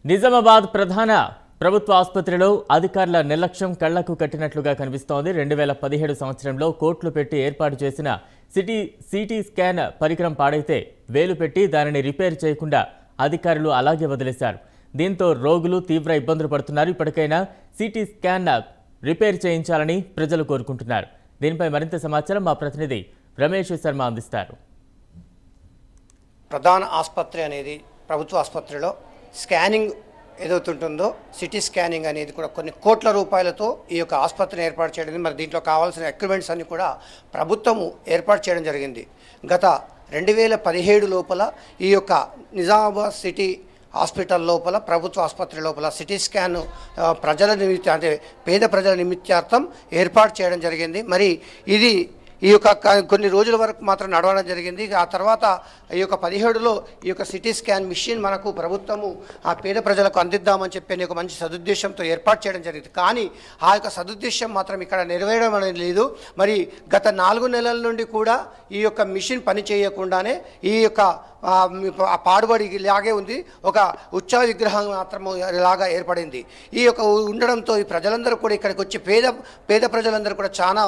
నిజామాబాద్ ప్రధాన ప్రభుత్వ ఆసుపత్రిలో అధికారుల నిర్లక్ష్యం కళ్లకు కట్టినట్లుగా కనిపిస్తోంది. 2017 సంవత్సరంలో కోట్లు పెట్టి ఏర్పాటు చేసిన సిటీ స్కాన్ పరికరం పాడైతే వేలు పెట్టి దానిని రిపేర్ చేయకుండా అధికారులు అలాగే వదిలేశారు. దీంతో రోగులు తీవ్ర ఇబ్బందులు పడుతున్నారు. ఇప్పటికైనా సిటీ స్కాన్ రిపేర్ చేయించాలని ప్రజలు కోరుకుంటున్నారు. దీనిపై మరింత సమాచారం మా ప్రతినిధి రమేష్ శర్మ అందిస్తారు. ప్రధాన ఆసుపత్రి అనేది ప్రభుత్వ ఆసుపత్రిలో స్కానింగ్ ఏదవుతుంటుందో సిటీ స్కానింగ్ అనేది కూడా కొన్ని కోట్ల రూపాయలతో ఈ యొక్క ఆసుపత్రిని ఏర్పాటు చేయడం, మరి దీంట్లో కావాల్సిన ఎక్విప్మెంట్స్ అన్ని కూడా ప్రభుత్వము ఏర్పాటు చేయడం జరిగింది. గత 2017 లోపల ఈ యొక్క నిజామాబాద్ సిటీ హాస్పిటల్ లోపల ప్రభుత్వ ఆసుపత్రి లోపల సిటీ స్కాన్ ప్రజల నిమిత్తం అంటే పేద ప్రజల నిమిత్తార్థం ఏర్పాటు చేయడం జరిగింది. మరి ఇది ఈ యొక్క కొన్ని రోజుల వరకు మాత్రం నడవడం జరిగింది. ఆ తర్వాత ఈ యొక్క 17లో ఈ యొక్క సిటీ స్కాన్ మిషన్ మనకు ప్రభుత్వము ఆ పేద ప్రజలకు అందిద్దామని చెప్పి ఒక మంచి సదుద్దేశంతో ఏర్పాటు చేయడం జరిగింది. కానీ ఆ యొక్క సదుద్దేశం మాత్రం ఇక్కడ నెరవేరడం అనేది లేదు. మరి గత 4 నెలల నుండి కూడా ఈ యొక్క మిషన్ పని చేయకుండానే ఈ యొక్క పాడుబడి లాగే ఉంది. ఒక ఉత్సవ విగ్రహం మాత్రం లాగా ఏర్పడింది. ఈ యొక్క ఉండడంతో ఈ ప్రజలందరూ కూడా ఇక్కడికి వచ్చి పేద ప్రజలందరూ కూడా చాలా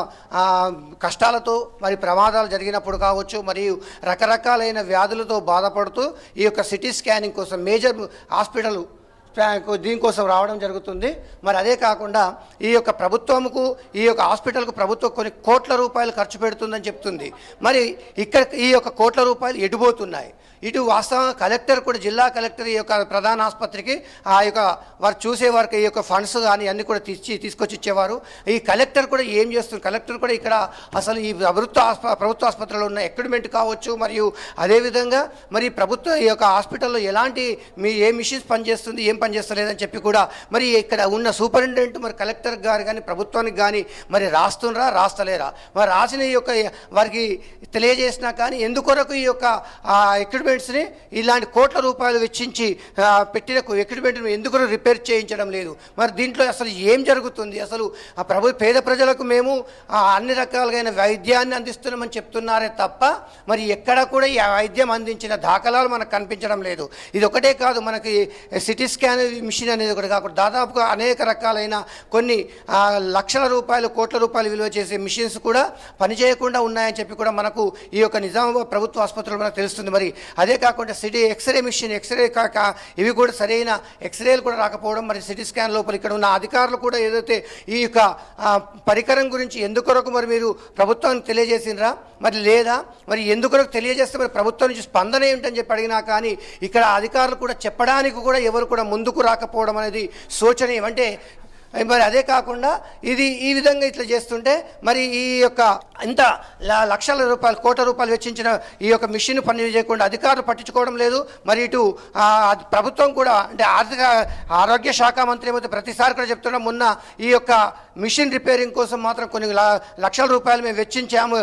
కష్టాలతో మరి ప్రమాదాలు జరిగినప్పుడు కావచ్చు, మరియు రకరకాలైన వ్యాధులతో బాధపడుతూ ఈ యొక్క సిటీ స్కానింగ్ కోసం మేజర్ హాస్పిటల్ దీనికోసం రావడం జరుగుతుంది. మరి అదే కాకుండా ఈ యొక్క ప్రభుత్వముకు ఈ యొక్క హాస్పిటల్కు ప్రభుత్వం కొన్ని కోట్ల రూపాయలు ఖర్చు పెడుతుందని చెప్తుంది. మరి ఇక్కడ ఈ యొక్క కోట్ల రూపాయలు ఎటుపోతున్నాయి? ఇటు వాస్తవంగా కలెక్టర్ కూడా, జిల్లా కలెక్టర్ ఈ యొక్క ప్రధాన ఆసుపత్రికి ఆ యొక్క వారు చూసేవారికి ఈ యొక్క ఫండ్స్ కానీ అన్నీ కూడా తీసుకొచ్చి ఇచ్చేవారు. ఈ కలెక్టర్ కూడా ఏం చేస్తుంది? కలెక్టర్ కూడా ఇక్కడ అసలు ఈ ప్రభుత్వ ఆసుపత్రిలో ఉన్న ఎక్విప్మెంట్ కావచ్చు, మరియు అదేవిధంగా మరి ప్రభుత్వ ఈ యొక్క హాస్పిటల్లో ఎలాంటి ఏ మిషన్స్ పనిచేస్తుంది, ఏం పనిచేస్తలేదని చెప్పి కూడా మరి ఇక్కడ ఉన్న సూపరింటెండెంట్ మరి కలెక్టర్ గారు కానీ ప్రభుత్వానికి కానీ మరి రాస్తలేరా? మరి రాసిన ఈ యొక్క వారికి తెలియజేసినా కానీ ఎందుకొరకు ఈ యొక్క ఎక్విప్మెంట్స్ని ఇలాంటి కోట్ల రూపాయలు వెచ్చించి పెట్టిన ఎక్విప్మెంట్ను ఎందుకు రిపేర్ చేయించడం లేదు? మరి దీంట్లో అసలు ఏం జరుగుతుంది? అసలు పేద ప్రజలకు మేము అన్ని రకాలైన వైద్యాన్ని అందిస్తున్నామని చెప్తున్నారే తప్ప మరి ఎక్కడ కూడా ఈ వైద్యం అందించిన దాఖలాలు మనకు కనిపించడం లేదు. ఇది ఒకటే కాదు, మనకి సిటీ స్కాన్ మిషన్ అనేది ఒకటి కాకుండా దాదాపుగా అనేక రకాలైన కొన్ని లక్షల రూపాయలు, కోట్ల రూపాయలు విలువ చేసే మిషన్స్ కూడా పనిచేయకుండా ఉన్నాయని చెప్పి కూడా మనకు ఈ యొక్క నిజామాబాద్ ప్రభుత్వ ఆసుపత్రిలో మనకు తెలుస్తుంది. మరి అదే కాకుండా సిటీ ఎక్స్రే మిషన్, ఎక్స్రే కాక ఇవి కూడా సరైన ఎక్స్రేలు కూడా రాకపోవడం, మరి సిటీ స్కాన్ లోపల ఇక్కడ ఉన్న అధికారులు కూడా ఏదైతే ఈ యొక్క పరికరం గురించి ఎందుకొరకు మరి మీరు ప్రభుత్వానికి తెలియజేసినరా మరి లేదా? మరి ఎందుకొరకు తెలియజేస్తే మరి ప్రభుత్వం నుంచి స్పందన ఏమిటని చెప్పి అడిగినా కానీ ఇక్కడ అధికారులు కూడా చెప్పడానికి కూడా ఎవరు కూడా ముందుకు రాకపోవడం అనేది శోచనీయం. అంటే మరి అదే కాకుండా ఇది ఈ విధంగా ఇట్లా చేస్తుంటే మరి ఈ యొక్క ఇంత లక్షల రూపాయలు, కోట్ల రూపాయలు వెచ్చించిన ఈ యొక్క మిషన్ పని చేయకుండా అధికారులు పట్టించుకోవడం లేదు. మరి ఇటు ప్రభుత్వం కూడా అంటే ఆరోగ్య శాఖ మంత్రి ఏమైతే ప్రతిసారి కూడా చెప్తున్నాం, మొన్న ఈ యొక్క మిషన్ రిపేరింగ్ కోసం మాత్రం కొన్ని లక్షల రూపాయలు మేము వెచ్చించాము,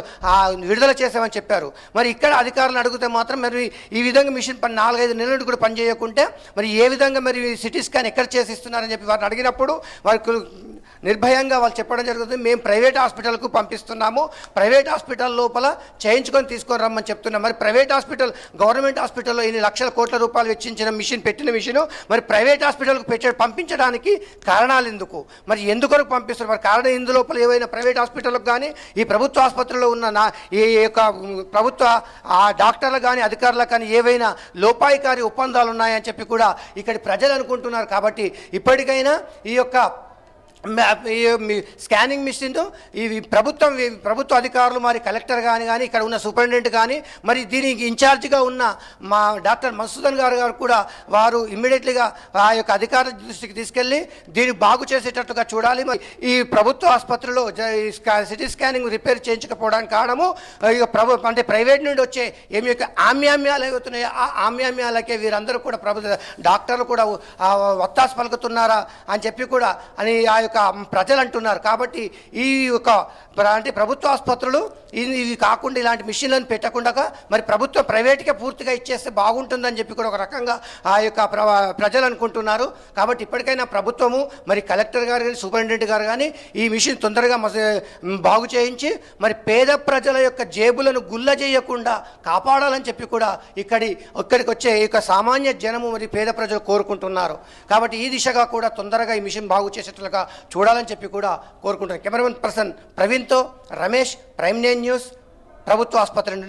విడుదల చేసామని చెప్పారు. మరి ఇక్కడ అధికారులను అడిగితే మాత్రం మరి ఈ విధంగా మిషన్ 4-5 నెలల నుండి కూడా పనిచేయకుంటే మరి ఏ విధంగా మరి సిటీ స్కాన్ ఎక్కడ చేసిస్తున్నారని చెప్పి వారిని అడిగినప్పుడు వారికి నిర్భయంగా వాళ్ళు చెప్పడం జరుగుతుంది. మేము ప్రైవేట్ హాస్పిటల్కు పంపిస్తున్నాము, ప్రైవేట్ హాస్పిటల్ లోపల చేయించుకొని తీసుకొని రమ్మని చెప్తున్నాం. మరి ప్రైవేట్ హాస్పిటల్, గవర్నమెంట్ హాస్పిటల్లో ఇన్ని లక్షల కోట్ల రూపాయలు వెచ్చించిన మిషన్, పెట్టిన మిషను మరి ప్రైవేట్ హాస్పిటల్కు పంపించడానికి కారణాలు ఎందుకు? మరి ఎందుకొరకు పంపిస్తున్నారు? మరి కారణం ఇందు లోపల ఏవైనా ప్రైవేట్ హాస్పిటల్కి కానీ ఈ ప్రభుత్వ ఆసుపత్రిలో ఉన్న ఈ యొక్క ప్రభుత్వ డాక్టర్లకు కానీ అధికారులకు కానీ ఏవైనా లోపాయికారి ఒప్పందాలు ఉన్నాయని చెప్పి కూడా ఇక్కడి ప్రజలు అనుకుంటున్నారు. కాబట్టి ఇప్పటికైనా ఈ యొక్క స్కానింగ్ మిషన్తో ఇవి ప్రభుత్వ అధికారులు మరి కలెక్టర్ కానీ ఇక్కడ ఉన్న సూపరింటెండెంట్ కానీ మరి దీనికి ఇన్ఛార్జిగా ఉన్న మా డాక్టర్ మసూదన్ గారు కూడా వారు ఇమ్మీడియట్లీగా ఆ యొక్క అధికారుల దృష్టికి తీసుకెళ్ళి దీన్ని బాగు చేసేటట్టుగా చూడాలి. ఈ ప్రభుత్వ ఆసుపత్రిలో సిటీ స్కానింగ్ రిపేర్ చేయించకపోవడానికి కారణము అంటే ప్రైవేట్ నుండి వచ్చే ఏమి యొక్క ఆమ్యామ్యాలు అవుతున్నాయో ఆ ఆమ్యామ్యాలకే వీరందరూ కూడా డాక్టర్లు కూడా ఒత్తాసు పలుకుతున్నారా అని చెప్పి కూడా అని ఆ యొక్క ప్రజలు అంటున్నారు. కాబట్టి ఈ యొక్క అంటే ప్రభుత్వ ఆసుపత్రులు ఇవి కాకుండా ఇలాంటి మిషన్లను పెట్టకుండా మరి ప్రభుత్వం ప్రైవేట్గా పూర్తిగా ఇచ్చేస్తే బాగుంటుందని చెప్పి కూడా ఒక రకంగా ఆ యొక్క ప్రజలు అనుకుంటున్నారు. కాబట్టి ఇప్పటికైనా ప్రభుత్వము మరి కలెక్టర్ గారు కానీ సూపరింటెండెంట్ గారు కానీ ఈ మిషన్ తొందరగా బాగు చేయించి మరి పేద ప్రజల యొక్క జేబులను గుల్ల చేయకుండా కాపాడాలని చెప్పి కూడా ఇక్కడికి వచ్చే ఈ యొక్క సామాన్య జనము మరి పేద ప్రజలు కోరుకుంటున్నారు. కాబట్టి ఈ దిశగా కూడా తొందరగా ఈ మిషన్ బాగు చేసేట్లుగా చూడాలని చెప్పి కూడా కోరుకుంటున్నారు. కెమెరామెన్ పర్సన్ ప్రవీణ్తో రమేష్, ప్రైమ్9 న్యూస్, ప్రభుత్వ ఆసుపత్రి నుండి.